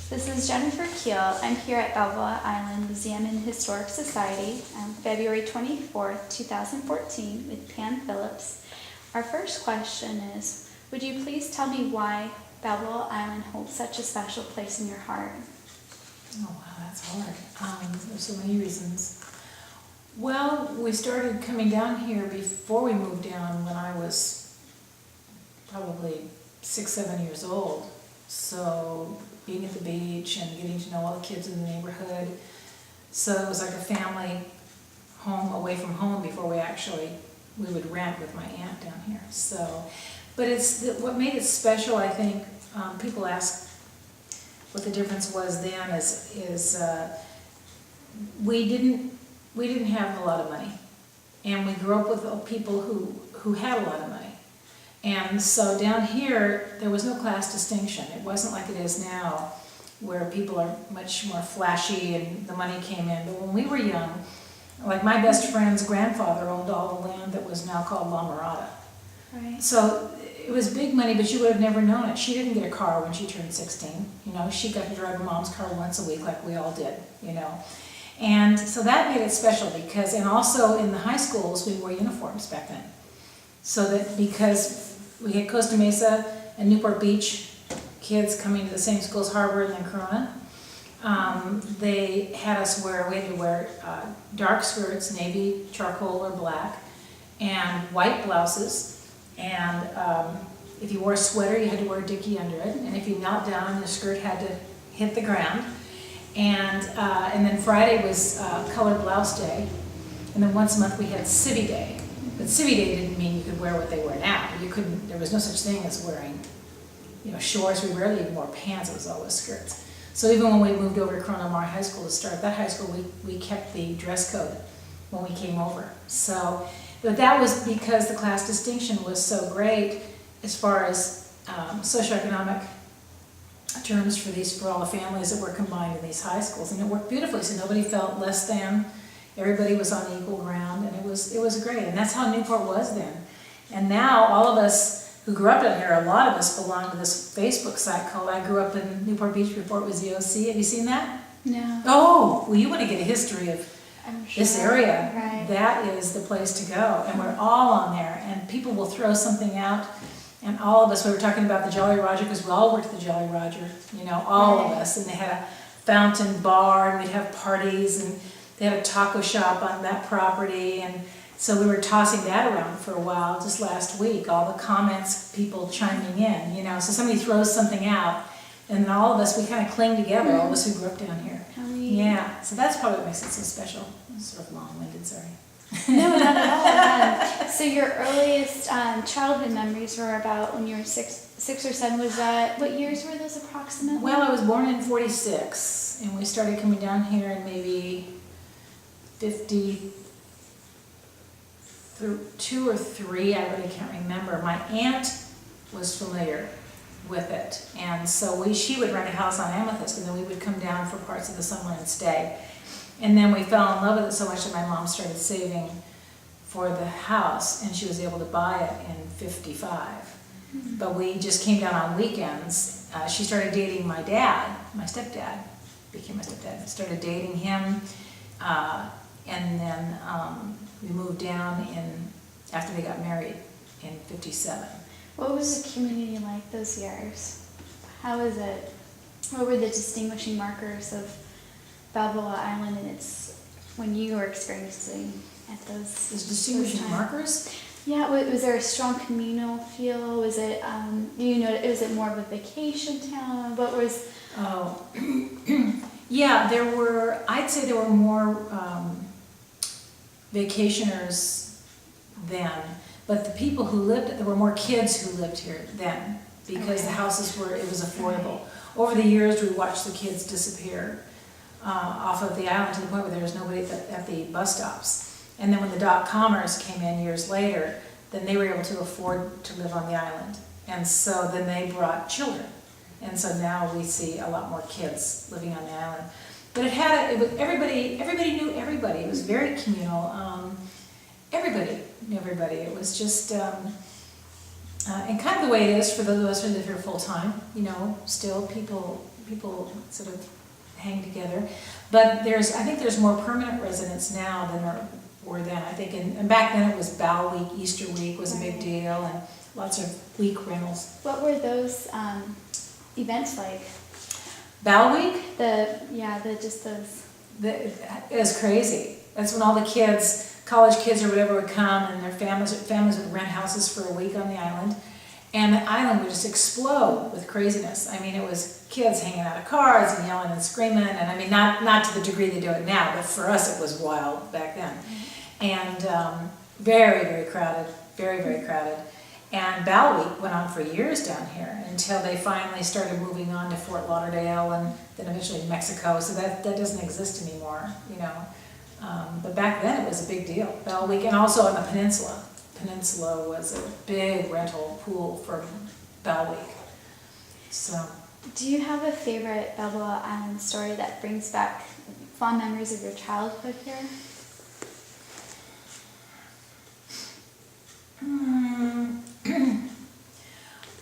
This is Jennifer Keel. I'm here at Balboa Island Museum and Historic Society on February 24th, 2014 with Pam Phillips. Our first question is, would you please tell me why Balboa Island holds such a special place in your heart? Oh wow, that's hard. There's so many reasons. Well, we started coming down here before we moved down when I was probably 6, 7 years old. So being at the beach and getting to know all the kids in the neighborhood. So it was like a family home away from home before we would rent with my aunt down here. So, but what made it special, I think, people ask what the difference was then is we didn't have a lot of money, and we grew up with people who had a lot of money. And so down here, there was no class distinction. It wasn't like it is now, where people are much more flashy and the money came in. But when we were young, like my best friend's grandfather owned all the land that was now called La Mirada. Right. So it was big money, but you would have never known it. She didn't get a car when she turned 16. You know, she got to drive her mom's car once a week like we all did, you know. And so that made it special because, and also in the high schools, we wore uniforms back then. So that because we had Costa Mesa and Newport Beach kids coming to the same schools, Harbor and then Corona, they had we had to wear dark skirts, navy, charcoal, or black, and white blouses. And if you wore a sweater, you had to wear a dickie under it. And if you knelt down, the skirt had to hit the ground. And then Friday was colored blouse day. And then once a month we had Civvy Day. But Civvy Day didn't mean you could wear what they wear now. You couldn't, there was no such thing as wearing, you know, shorts. We rarely even wore pants, it was always skirts. So even when we moved over to Corona Del Mar High School to start that high school, we kept the dress code when we came over. So, but that was because the class distinction was so great as far as socioeconomic terms for all the families that were combined in these high schools. And it worked beautifully, so nobody felt less than. Everybody was on equal ground, and it was great. And that's how Newport was then. And now all of us who grew up down here, a lot of us belong to this Facebook site called I Grew Up in Newport Beach Before It Was the OC. Have you seen that? No. Oh, well, you want to get a history of this area. Right. That is the place to go. And we're all on there. And people will throw something out. And all of us, we were talking about the Jolly Roger, because we all worked at the Jolly Roger, you know, all of us. And they had a fountain bar, and we'd have parties, and they had a taco shop on that property. And so we were tossing that around for a while just last week, all the comments, people chiming in, you know. So somebody throws something out, and then all of us, we kind of cling together, all of us who grew up down here. Yeah, so that's probably what makes it so special. I'm sort of long-winded, sorry. No, not at all. So your earliest childhood memories were about when you were six or seven. Was that, what years were those approximately? Well, I was born in 46, and we started coming down here in maybe 52 or 3, I really can't remember. My aunt was familiar with it, and so she would rent a house on Amethyst, and then we would come down for parts of the summer and stay. And then we fell in love with it so much that my mom started saving for the house, and she was able to buy it in 55. Mm-hmm. But we just came down on weekends. She started dating my dad, my stepdad, became my stepdad, started dating him, and then we moved down after they got married in 57. What was the community like those years? How was it? What were the distinguishing markers of Balboa Island and when you were experiencing at those distinguishing markers? Yeah, was there a strong communal feel? Was it, was it more of a vacation town? What was? Oh, yeah, I'd say there were more vacationers then, but the people who there were more kids who lived here then, because the houses it was affordable. Over the years, we watched the kids disappear off of the island to the point where there was nobody at the bus stops. And then when the dot-commers came in years later, then they were able to afford to live on the island. And so then they brought children. And so now we see a lot more kids living on the island. But everybody knew everybody. It was very communal. Everybody knew everybody. It was just, and kind of the way it is for those of us who live here full time, you know, still people people sort of hang together. But I think there's more permanent residents now than there were then. I think, and back then it was Bow Week, Easter week was a big deal, and lots of week rentals. What were those events like? Bow Week? Just those. It was crazy. That's when all the kids, college kids or whatever, would come, and their families would rent houses for a week on the island. And the island would just explode with craziness. I mean, it was kids hanging out of cars and yelling and screaming, and I mean, not to the degree they do it now, but for us it was wild back then. And very, very crowded, very, very crowded. And Bow Week went on for years down here until they finally started moving on to Fort Lauderdale and then eventually Mexico, so that doesn't exist anymore, you know. But back then it was a big deal, Bow Week, and also on the peninsula. Peninsula was a big rental pool for Bow Week. So. Do you have a favorite Balboa Island story that brings back fond memories of your childhood here?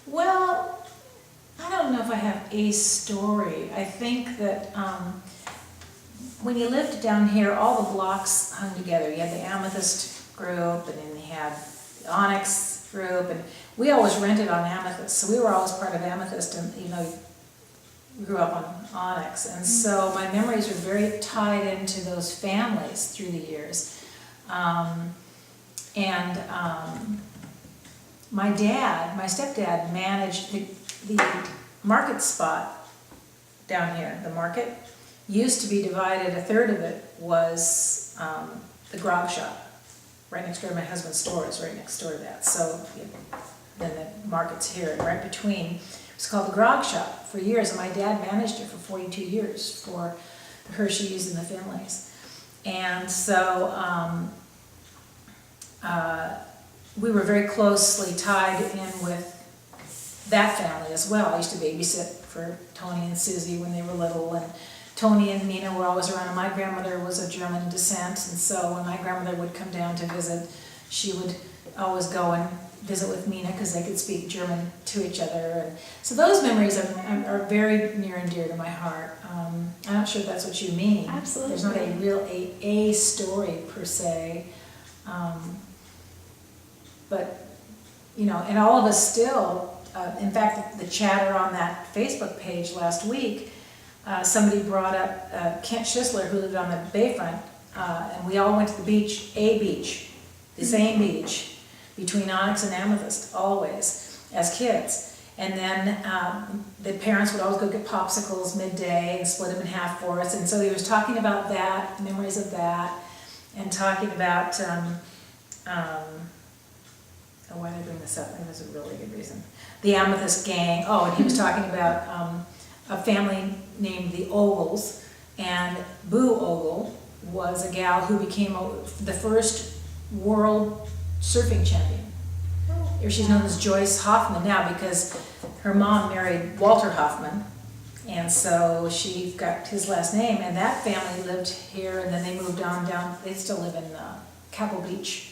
Well, I don't know if I have a story. I think that when you lived down here, all the blocks hung together. You had the Amethyst group, and then you had the Onyx group, and we always rented on Amethyst, so we were always part of Amethyst, and you know, we grew up on Onyx, and so my memories were very tied into those families through the years. My stepdad managed the market spot down here. The market used to be divided, a third of it was the grog shop. Right next door to my husband's store is right next door to that. So then the market's here, and right between. It was called the grog shop for years, and my dad managed it for 42 years for the Hershey's and the Finleys. And so we were very closely tied in with that family as well. I used to babysit for Tony and Susie when they were little, and Tony and Mina were always around. And my grandmother was of German descent, and so when my grandmother would come down to visit, she would always go and visit with Mina because they could speak German to each other. And so those memories are very near and dear to my heart. I'm not sure if that's what you mean. Absolutely. There's not a real a story per se. But, you know, and all of us still, in fact, the chatter on that Facebook page last week, somebody brought up Kent Schisler, who lived on the bayfront, and we all went to the beach, the same beach, between Onyx and Amethyst, always, as kids. And then the parents would always go get popsicles midday and split them in half for us. And so he was talking about that, memories of that, and talking about, why did I bring this up? It was a really good reason. The Amethyst gang. Oh, and he was talking about a family named the Ogles, and Boo Ogle was a gal who became the first world surfing champion. She's known as Joyce Hoffman now because her mom married Walter Hoffman, and so she got his last name, and that family lived here, and then they moved on down. They still live in Capel Beach.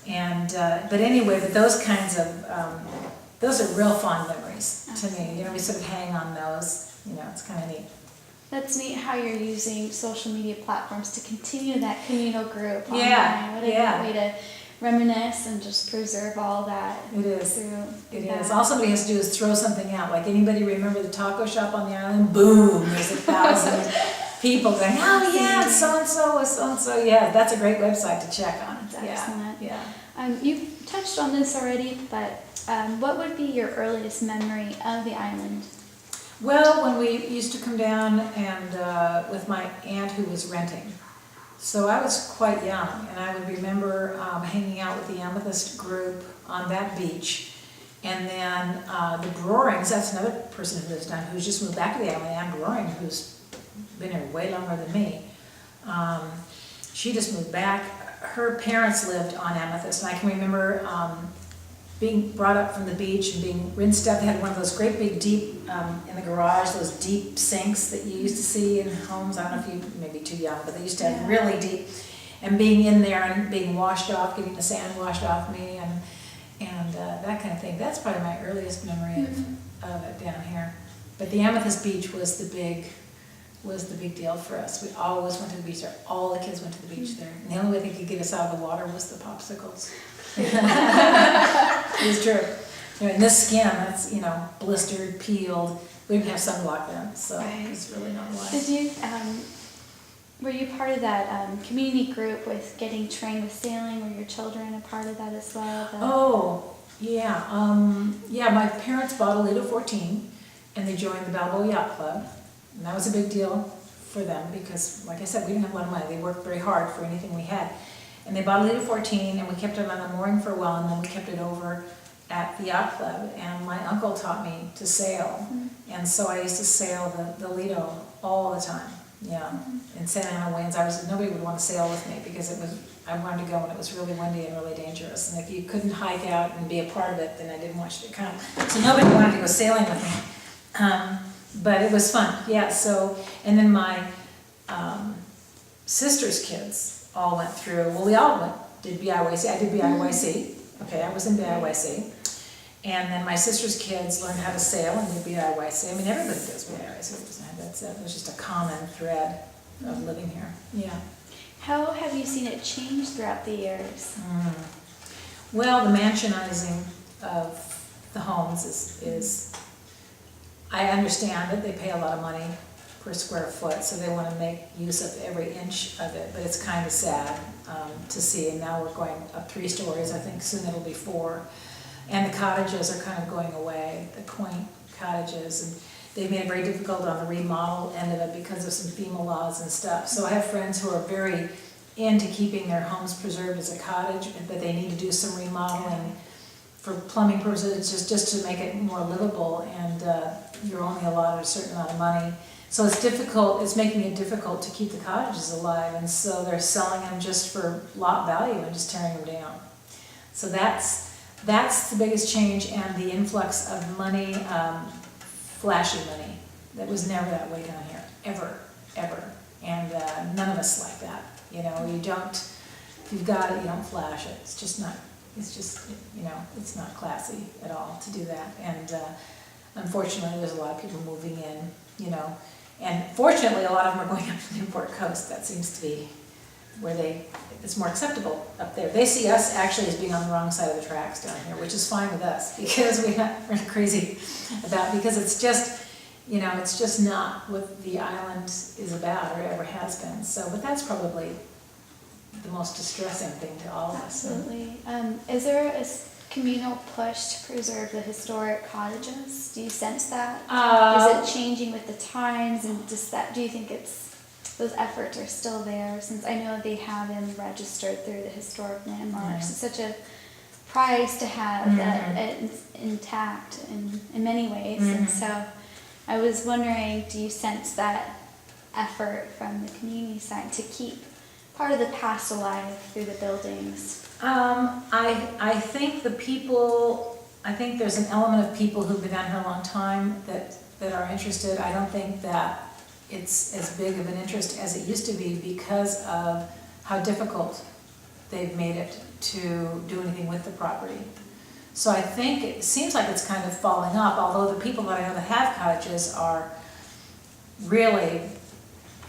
And but anyway, but those kinds of those are real fond memories to me. You know, we sort of hang on those. You know, it's kind of neat. That's neat how you're using social media platforms to continue that communal group online. Yeah, What a great way to reminisce and just preserve all that. It is. Through It that. is. All somebody has to do is throw something out. Like, anybody remember the taco shop on the island? Boom! There's 1,000 people going, oh yeah, so-and-so was so-and-so. Yeah, that's a great website to check on. That's excellent. Yeah. You touched on this already, but what would be your earliest memory of the island? Well, when we used to come down and with my aunt who was renting. So I was quite young, and I would remember hanging out with the Amethyst group on that beach. And then the Brorings, that's another person who lives down, who's just moved back to the island, Anne Broring, who's been here way longer than me. She just moved back. Her parents lived on Amethyst, and I can remember being brought up from the beach and being rinsed up. They had one of those great big deep, in the garage, those deep sinks that you used to see in homes. I don't know if you may be too young, but they used to have really deep, and being in there and being washed off, getting the sand washed off me, and that kind of thing. That's probably my earliest memory of it down here. But the Amethyst Beach was the big deal for us. We always went to the beach there. All the kids went to the beach there. And the only way they could get us out of the water was the popsicles. It was true. You know, and this skin, that's, you know, blistered, peeled. We didn't have sunblock then, so Right. it's really not wise. Did you, were you part of that community group with getting trained with sailing? Were your children a part of that as well? Oh, yeah. Yeah, my parents bought a Lido 14 and they joined the Balboa Yacht Club. And that was a big deal for them because, like I said, we didn't have a lot of money. They worked very hard for anything we had. And they bought a Lido 14 and we kept it on the mooring for a while, and then we kept it over at the yacht club. And my uncle taught me to sail. And so I used to sail the Lido all the time. Yeah, in Santa Ana winds, nobody would want to sail with me because I wanted to go when it was really windy and really dangerous. And if you couldn't hike out and be a part of it, then I didn't want you to come. So nobody wanted to go sailing with me. But it was fun, yeah. So, and then my sister's kids all went through, well, we all did BIYC. I did BIYC, okay, I was in BIYC. And then my sister's kids learned how to sail and did BIYC. I mean, everybody does BIYC. It was just a common thread of living here. Yeah. How have you seen it change throughout the years? Well, the mansionizing of the homes is, I understand that they pay a lot of money per square foot, so they want to make use of every inch of it, but it's kind of sad to see. And now we're going up 3 stories. I think soon it'll be 4. And the cottages are kind of going away, the quaint cottages, and they've made it very difficult on the remodel end of it because of some FEMA laws and stuff. So I have friends who are very into keeping their homes preserved as a cottage, but they need to do some remodeling for plumbing purposes, just to make it more livable, and you're only allotted a certain amount of money. So it's difficult, it's making it difficult to keep the cottages alive, and so they're selling them just for lot value and just tearing them down. So that's the biggest change, and the influx of money, flashy money, that was never that way down here, ever. And none of us like that. You know, you don't, if you've got it, you don't flash it. It's just, you know, it's not classy at all to do that. And unfortunately, there's a lot of people moving in, you know. And fortunately, a lot of them are going up to the Newport coast. That seems to be where it's more acceptable up there. They see us actually as being on the wrong side of the tracks down here, which is fine with us because we're not crazy about, because it's just, you know, it's just not what the island is about or ever has been. So, but that's probably the most distressing thing to all of us. Absolutely. Is there a communal push to preserve the historic cottages? Do you sense that? Is it changing with the times, and do you think those efforts are still there? Since I know they have them registered through the historic landmarks. It's such a prize to have that intact in many ways. And so I was wondering, do you sense that effort from the community side to keep part of the past alive through the buildings? I think I think there's an element of people who've been down here a long time that are interested. I don't think that it's as big of an interest as it used to be because of how difficult they've made it to do anything with the property. So I think it seems like it's kind of falling off, although the people that I know that have cottages are really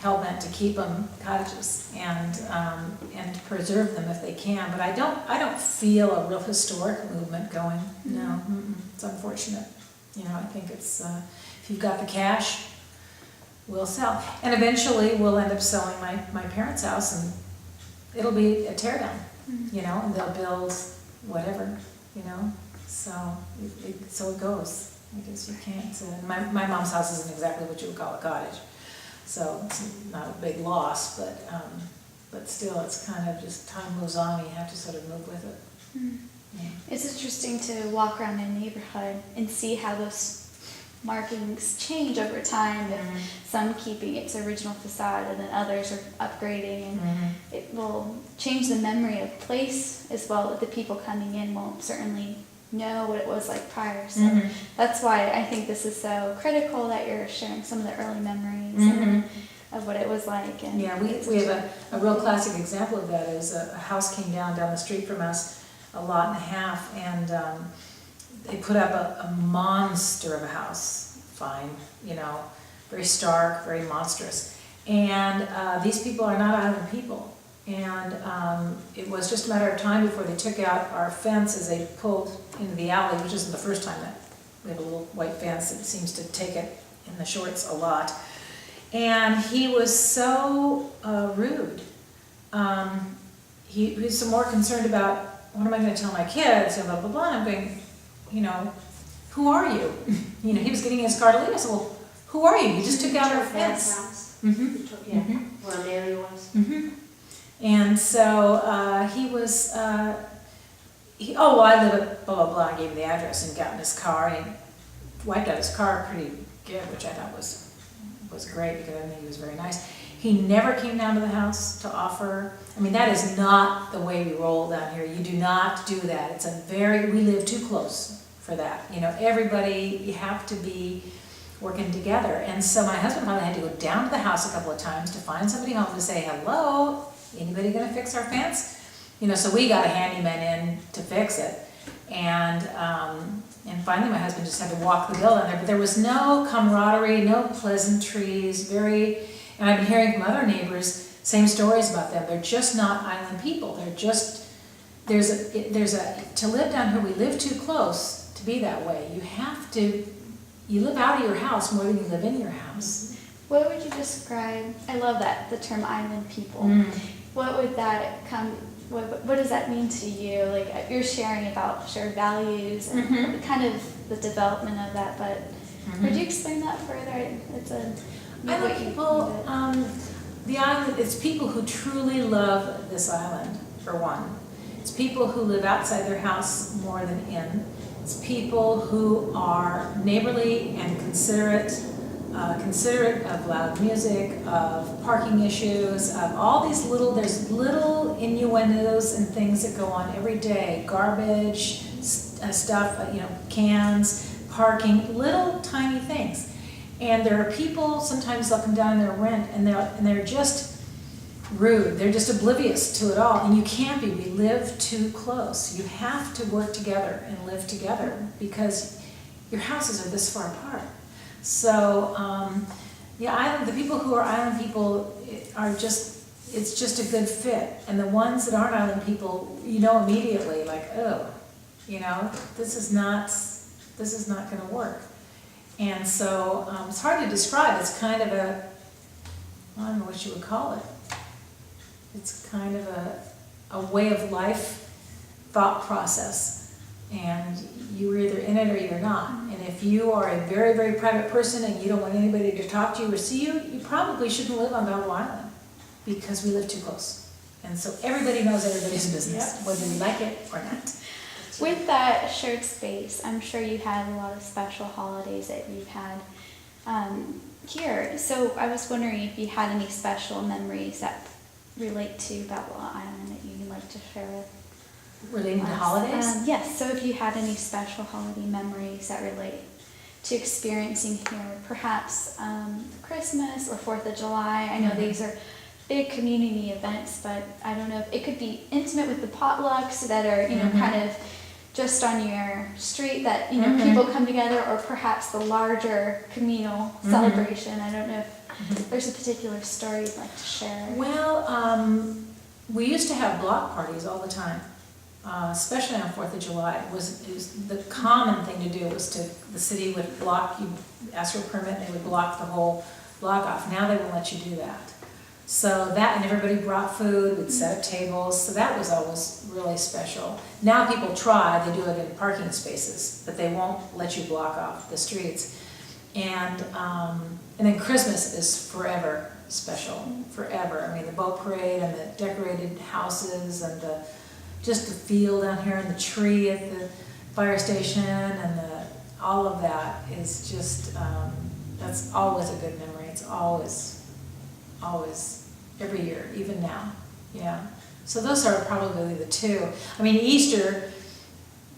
hell-bent to keep them cottages and to preserve them if they can. But I don't feel a real historic movement going. No, it's unfortunate. You know, I think it's if you've got the cash, we'll sell. And eventually we'll end up selling my parents' house, and it'll be a teardown, you know, and they'll build whatever, you know. So it goes. I guess you can't. My mom's house isn't exactly what you would call a cottage, so it's not a big loss, but still, it's kind of just time moves on. You have to sort of move with it. Yeah. It's interesting to walk around my neighborhood and see how those markings change over time. Some keeping its original facade, and then others are upgrading, and it will change the memory of place as well. That the people coming in won't certainly know what it was like prior. So that's why I think this is so critical that you're sharing some of the early memories of what it was like. And yeah, we have a real classic example of that. Is a house came down the street from us, a lot and a half, and they put up a monster of a house, fine, very stark, very monstrous. And these people are not island people. And it was just a matter of time before they took out our fence as they pulled into the alley, which isn't the first time that we have a little white fence that seems to take it in the shorts a lot. And he was so rude. He was more concerned about, what am I going to tell my kids, and blah, blah, blah. And I'm going, who are you? He was getting in his car to leave. I said, well, who are you? You just took out our fence. Yeah, where Mary was. And so he was, I live at blah, blah, blah. I gave him the address and got in his car, and he wiped out his car pretty good, which I thought was great, because I think he was very nice. He never came down to the house to offer. That is not the way we roll down here. You do not do that. We live too close for that. Everybody, you have to be working together. And so my husband probably had to go down to the house a couple of times to find somebody home to say, hello, anybody gonna fix our fence? So we got a handyman in to fix it. And finally my husband just had to walk the bill down there. But there was no camaraderie, no pleasantries, and I've been hearing from other neighbors, same stories about them. They're just not island people. They're just, to live down here, we live too close to be that way. You live out of your house more than you live in your house. What would you describe, I love that, the term island people. What would that what does that mean to you? Like, you're sharing about shared values and kind of the development of that, but would you explain that further? Island people, the island, it's people who truly love this island, for one. It's people who live outside their house more than in. It's people who are neighborly and considerate of loud music, of parking issues, of all these there's little innuendos and things that go on every day. Garbage, stuff, cans, parking, little tiny things. And there are people, sometimes they'll come down in their rent, and they're just rude. They're just oblivious to it all. And you can't be. We live too close. You have to work together and live together, because your houses are this far apart. So, the people who are island people it's just a good fit. And the ones that aren't island people, immediately, like, oh, this is not going to work. And so it's hard to describe. It's kind of I don't know what you would call it. It's kind of a way of life thought process. And you're either in it or you're not. And if you are a very, very private person and you don't want anybody to talk to you or see you, you probably shouldn't live on Balboa Island, because we live too close. And so everybody knows everybody's business, whether you like it or not. With that shared space, I'm sure you had a lot of special holidays that you've had here. So I was wondering if you had any special memories that relate to Balboa Island that you'd like to share with Relating to holidays? Yes, so if you had any special holiday memories that relate to experiencing here, perhaps Christmas or 4th of July. I know these are big community events, but I don't know if it could be intimate with the potlucks that are, kind of just on your street that, people come together, or perhaps the larger communal celebration. I don't know if there's a particular story you'd like to share. Well, we used to have block parties all the time. Especially on 4th of July. It was the common thing to do was the city would block, you ask for a permit, they would block the whole block off. Now they won't let you do that. So and everybody brought food, we'd set up tables, so that was always really special. Now people try, they do it in parking spaces, but they won't let you block off the streets. And then Christmas is forever special, forever. The boat parade and the decorated houses and just the feel down here and the tree at the fire station and all of that is just, that's always a good memory. It's always, every year, even now, yeah. So those are probably the two. Easter,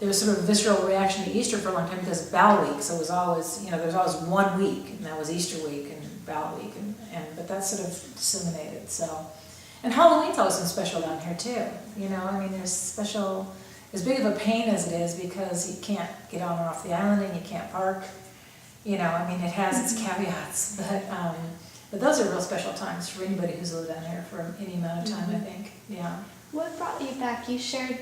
there was sort of a visceral reaction to Easter for a long time because of Bow Week, so it was always, there was always 1 week, and that was Easter week and Bow Week, but that's sort of disseminated, so. And Halloween's always been special down here too. There's special, as big of a pain as it is because you can't get on or off the island and you can't park. You know, I mean, it has its caveats, but those are real special times for anybody who's lived down there for any amount of time, I think, yeah. What brought you back? You shared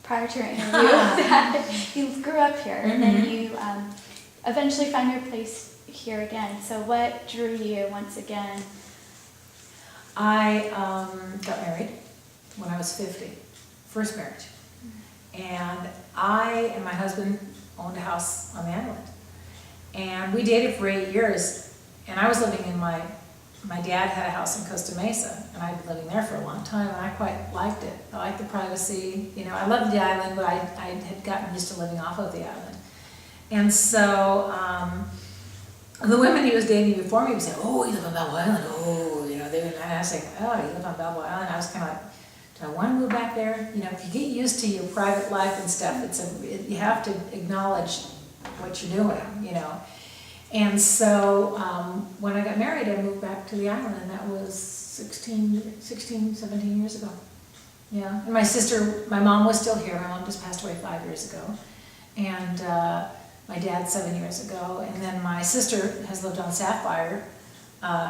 prior to your interview that you grew up here and then you eventually found your place here again. So what drew you once again? I got married when I was 50, first marriage. And I and my husband owned a house on the island. And we dated for 8 years, and I was living in my dad had a house in Costa Mesa, and I'd been living there for a long time, and I quite liked it. I liked the privacy, you know, I loved the island, but I had gotten used to living off of the island. And so, the women he was dating before me would say, oh, you live on Balboa Island, oh, you know, and I was saying, oh, you live on Balboa Island. I was kind of like, do I want to move back there? You know, if you get used to your private life and stuff, you have to acknowledge what you're doing, you know. And so when I got married, I moved back to the island, and that was 16, 17 years ago. Yeah, and my mom was still here. My mom just passed away 5 years ago. And my dad 7 years ago. And then my sister has lived on Sapphire.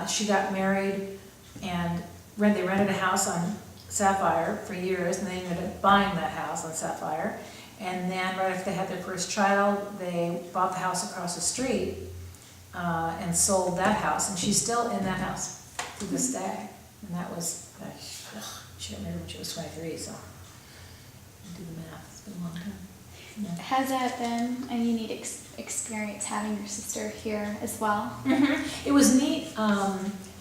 She got married, and they rented a house on Sapphire for years, and they ended up buying that house on Sapphire. And then right after they had their first child, they bought the house across the street and sold that house, and she's still in that house to this day. And that was, she got married when she was 23, so do the math, it's been a long time. Yeah. Has that been a unique experience having your sister here as well? Mm-hmm. It was neat,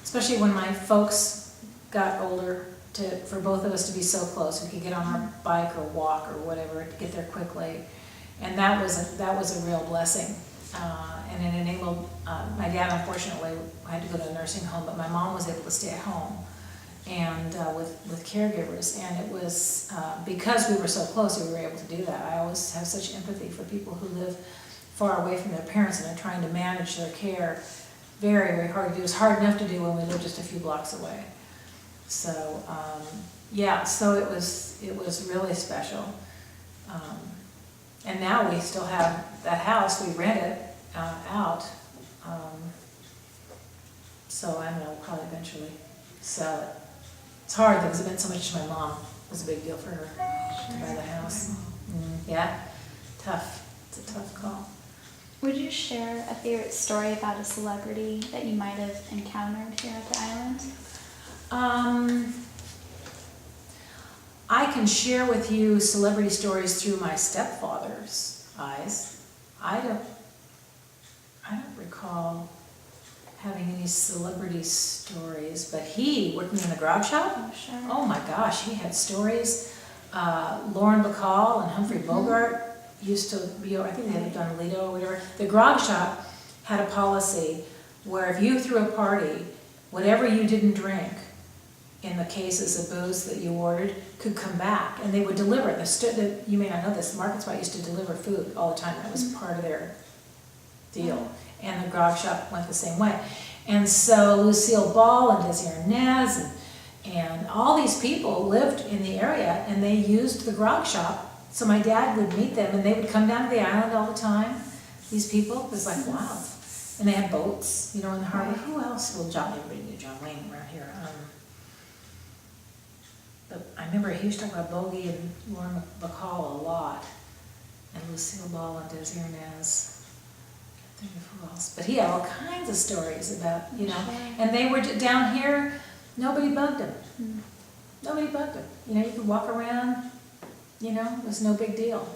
especially when my folks got older, for both of us to be so close. We could get on our bike or walk or whatever to get there quickly, and that was a real blessing. And it enabled my dad. Unfortunately, had to go to a nursing home, but my mom was able to stay at home and with caregivers. And it was because we were so close, we were able to do that. I always have such empathy for people who live far away from their parents and are trying to manage their care. Very, very hard to do. It was hard enough to do when we lived just a few blocks away. So yeah, so it was really special. And now we still have that house. We rent it out. So I don't know, probably eventually sell it. It's hard because it meant so much to my mom. It was a big deal for her to buy the house. Yeah, tough. It's a tough call. Would you share a favorite story about a celebrity that you might have encountered here at the island? I can share with you celebrity stories through my stepfather's eyes. I don't recall having any celebrity stories, but he, working in the grog shop, Oh, sure. oh my gosh, he had stories. Lauren Bacall and Humphrey Bogart used to be, I think they had done Lido or whatever. The grog shop had a policy where if you threw a party, whatever you didn't drink in the cases of booze that you ordered could come back, and they would deliver it. You may not know this, Market Spot used to deliver food all the time. That was part of their deal. And the grog shop went the same way. And so Lucille Ball and Desi Arnaz and all these people lived in the area, and they used the grog shop. So my dad would meet them, and they would come down to the island all the time. These people, it was like, wow. And they had boats, you know, in the harbor. Who else? Well, everybody knew John Wayne around here. But I remember he used to talk about Bogey and Lauren Bacall a lot, and Lucille Ball and Desi Arnaz. I think of who else. But he had all kinds of stories about, you know, and they were down here. Nobody bugged him. Nobody bugged him. You know, you could walk around. You know, it was no big deal.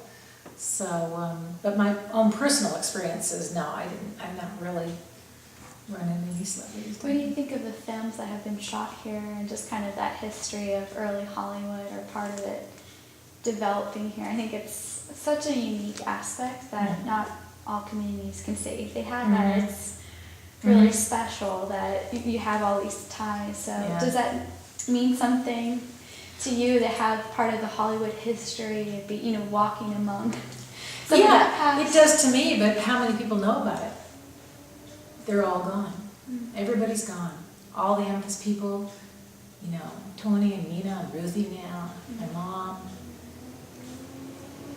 So, but my own personal experiences, no, I'm not really running any celebrities. What do you think of the films that have been shot here and just kind of that history of early Hollywood or part of it developing here? I think it's such a unique aspect that not all communities can say they have that. It's really special that you have all these ties. So does that mean something to you to have part of the Hollywood history and be, you know, walking among some of that past? It does to me, but how many people know about it? They're all gone. Everybody's gone. All the Memphis people, you know, Tony and Nina and Ruthie now, my mom.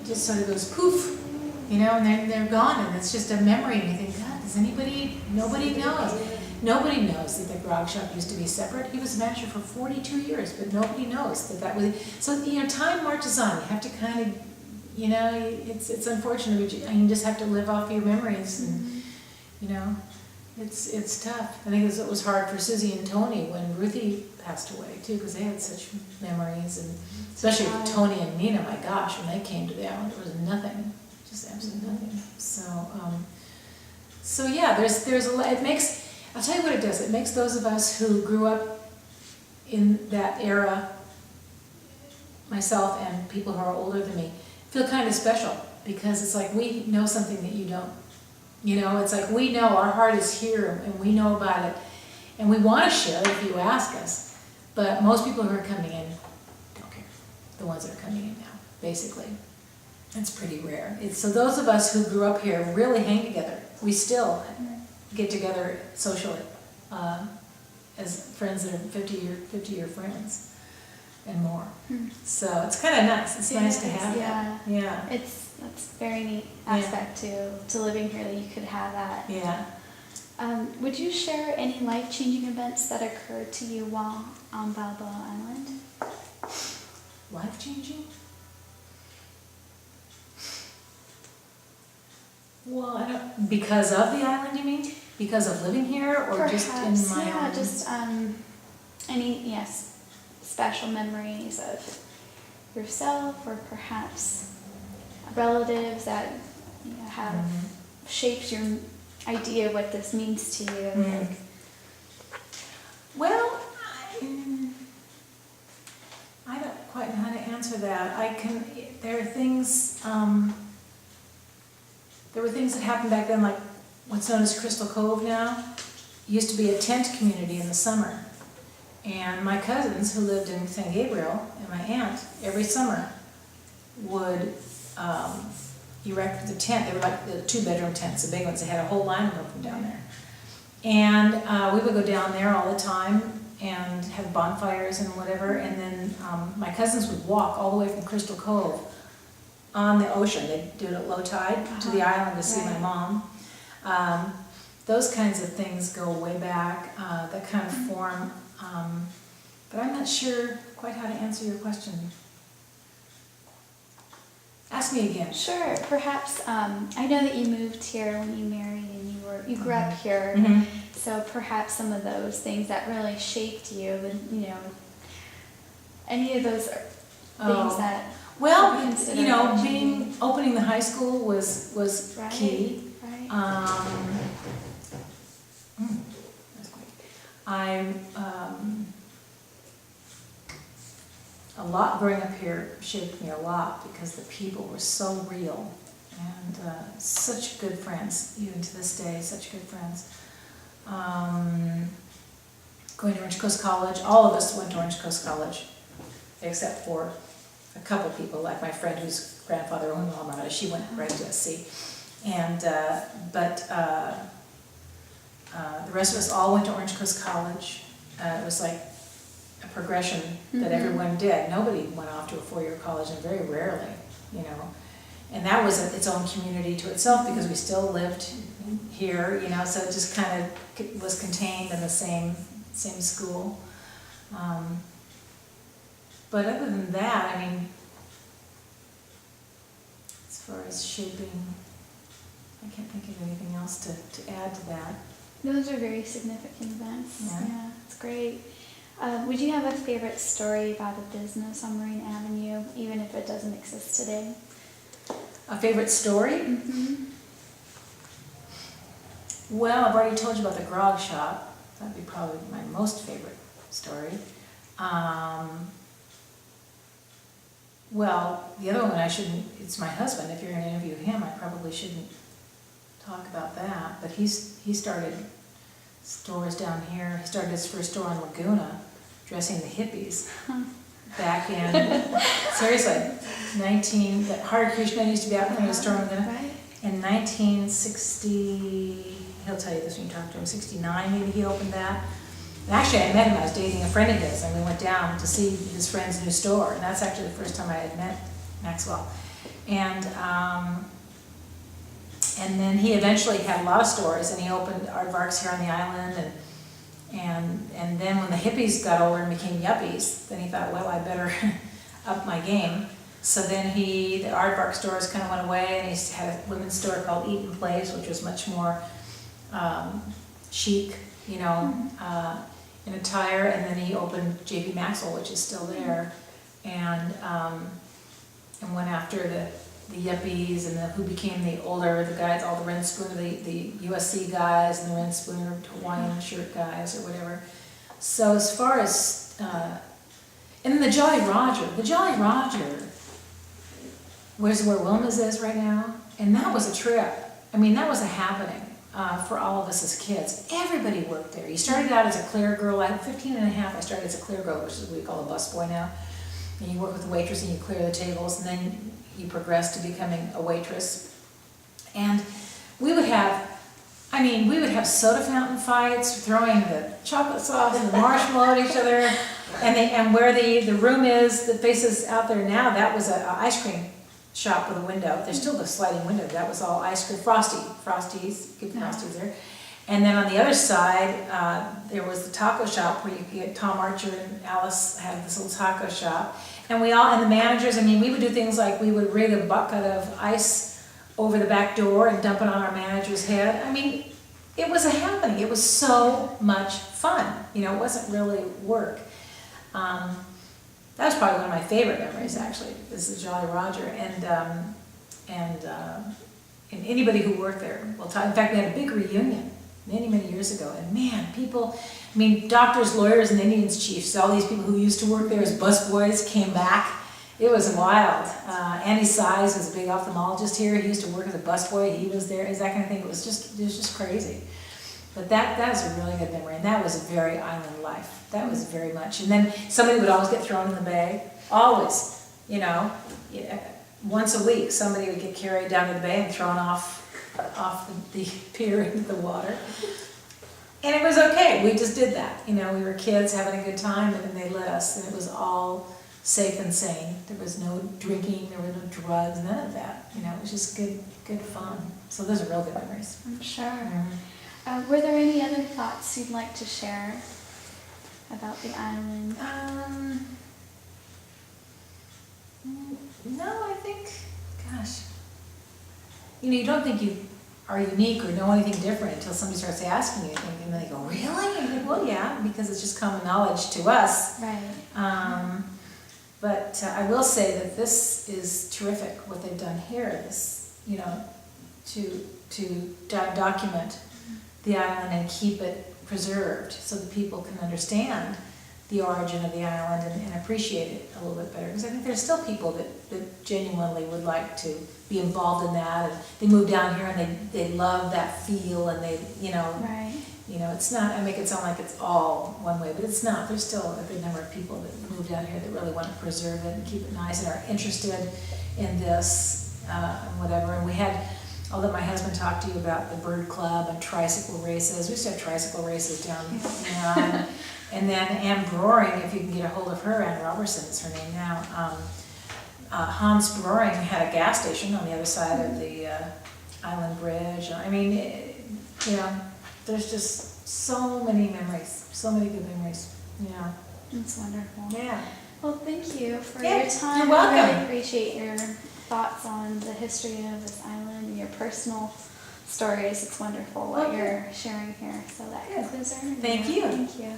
It just sort of goes poof, you know, and they're gone, and it's just a memory, and you think, God, Does anybody, nobody knows. Nobody knows that the grog shop used to be separate. He was a manager for 42 years, but nobody knows that that was, so, you know, time marches on. You have to kind of, you know, it's unfortunate, but you just have to live off your memories and, you know, it's tough. I think it was hard for Susie and Tony when Ruthie passed away too, because they had such memories, and especially Tony and Nina, my gosh, when they came to the island, there was nothing, just absolutely nothing. So yeah, there's a lot, it makes, I'll tell you what it does, it makes those of us who grew up in that era, myself and people who are older than me, feel kind of special, because it's like we know something that you don't. You know, it's like we know, our heart is here and we know about it, and we want to share it if you ask us, but most people who are coming in don't care, the ones that are coming in now, basically. It's pretty rare. So those of us who grew up here really hang together. We still get together socially as friends that are 50-year friends and more. So it's kind of nice. It's nice to have that. Yeah. That's a very neat aspect to living here, that you could have that. Yeah. Would you share any life-changing events that occurred to you while on Balboa Island? Life-changing? Well, I don't, because of the island, you mean? Because of living here, or Perhaps, just in my own? Just any special memories of yourself, or perhaps relatives that have shaped your idea of what this means to you. Like, well, I don't quite know how to answer that. There are things, there were things that happened back then, like what's known as Crystal Cove now. It used to be a tent community in the summer. And my cousins who lived in San Gabriel, and my aunt, every summer would erect the tent. They were like the 2-bedroom tents, the big ones. They had a whole line of them down there. And we would go down there all the time and have bonfires and whatever. And then my cousins would walk all the way from Crystal Cove on the ocean. They'd do it at low tide to the island to see my mom. Those kinds of things go way back, that kind of form. But I'm not sure quite how to answer your question. Ask me again. Sure. Perhaps I know that you moved here when you married, and you grew up here. So perhaps some of those things that really shaped you, and any of those things that. Well, opening the high school was Right, key. Right. That's great. A lot growing up here shaped me a lot, because the people were so real and such good friends, even to this day, such good friends. Going to Orange Coast College, all of us went to Orange Coast College, except for a couple people, like my friend whose grandfather owned La Mirada. She went right to SC. And, but the rest of us all went to Orange Coast College. It was like a progression that everyone did. Nobody went off to a 4-year college, and very rarely, And that was its own community to itself, because we still lived here, so it just kind of was contained in the same school. But other than that, I mean, as far as shaping, I can't think of anything else to add to that. Those are very significant events. Yeah. It's great. Would you have a favorite story about a business on Marine Avenue, even if it doesn't exist today? A favorite story? Well, I've already told you about the grog shop. That'd be probably my most favorite story. Well, the other one it's my husband. If you're going to interview him, I probably shouldn't talk about that. But he started stores down here. He started his first store on Laguna, dressing the hippies. Back in, seriously, that Hare Krishna used to be out in front of the store on Laguna. Right. In 1960, he'll tell you this when you talk to him, 69 maybe he opened that. And actually I met him, I was dating a friend of his, and we went down to see his friend's new store, and that's actually the first time I had met Maxwell. And And then he eventually had a lot of stores, and he opened aardvarks here on the island, and then when the hippies got older and became yuppies, then he thought, well, I better up my game. So then the aardvark stores kind of went away, and he had a women's store called Eaton Place, which was much more chic, you know, in attire. And then he opened J.P. Maxwell, which is still there, and went after the yuppies and who became the guys, all the Ren Spooner, the USC guys and the Ren Spooner Hawaiian shirt guys or whatever. So as far as, and then the Jolly Roger, where's where Wilma's is right now, and that was a trip. I mean, that was a happening for all of us as kids. Everybody worked there. You started out as a clear girl. At 15 and a half, I started as a clear girl, which is what we call a busboy now. And you work with the waitress and you clear the tables, and then you progress to becoming a waitress. And we would have soda fountain fights, throwing the chocolate sauce and the marshmallow at each other. And where the room is that faces out there now, that was an ice cream shop with a window. There's still the sliding window. That was all ice cream, Frosties, good Frosties there. And then on the other side, there was the taco shop where you could get Tom Archer and Alice had this little taco shop. And and the managers, I mean, we would do things like we would rig a bucket of ice over the back door and dump it on our manager's head. I mean, it was a happening. It was so much fun. You know, it wasn't really work. That was probably one of my favorite memories, actually, is the Jolly Roger. And anybody who worked there will talk. In fact, we had a big reunion many years ago, and man, people, I mean, doctors, lawyers, and Indians chiefs, all these people who used to work there as busboys came back. It was wild. Andy Size was a big ophthalmologist here. He used to work as a busboy. He was there, that kind of thing. It was just crazy. But that was a really good memory, and that was a very island life. That was very much. And then somebody would always get thrown in the bay. Always, you know. Once a week, somebody would get carried down to the bay and thrown off the pier into the water. And it was okay. We just did that. You know, we were kids having a good time, and then they let us, and it was all safe and sane. There was no drinking, there were no drugs, none of that. You know, it was just good fun. So those are real good memories. I'm sure. Mm-hmm. Were there any other thoughts you'd like to share about the island? No, I think, gosh, you don't think you are unique or know anything different until somebody starts asking you anything, and then they go, really? And you go, well, yeah, because it's just common knowledge to us. Right. But I will say that this is terrific, what they've done here, this, you know, to document the island and keep it preserved so that people can understand the origin of the island and appreciate it a little bit better. Because I think there's still people that genuinely would like to be involved in that, and they move down here and they love that feel, and they, you know, Right. you know, it's not, I make it sound like it's all one way, but it's not. There's still a good number of people that move down here that really want to preserve it and keep it nice and are interested in this and whatever. And we had, I'll let my husband talk to you about the bird club and tricycle races. We used to have tricycle races down, you know, and then Ann Broering, if you can get a hold of her, Ann Robertson is her name now. Hans Broering had a gas station on the other side of the Island Bridge. I mean, you know, there's just so many memories, so many good memories. Yeah. That's wonderful. Yeah. Well, thank you for Yeah, your time. you're welcome. I really appreciate your thoughts on the history of this island and your personal stories. It's wonderful what Okay. you're sharing here. So that concludes our interview. Thank you. Thank you.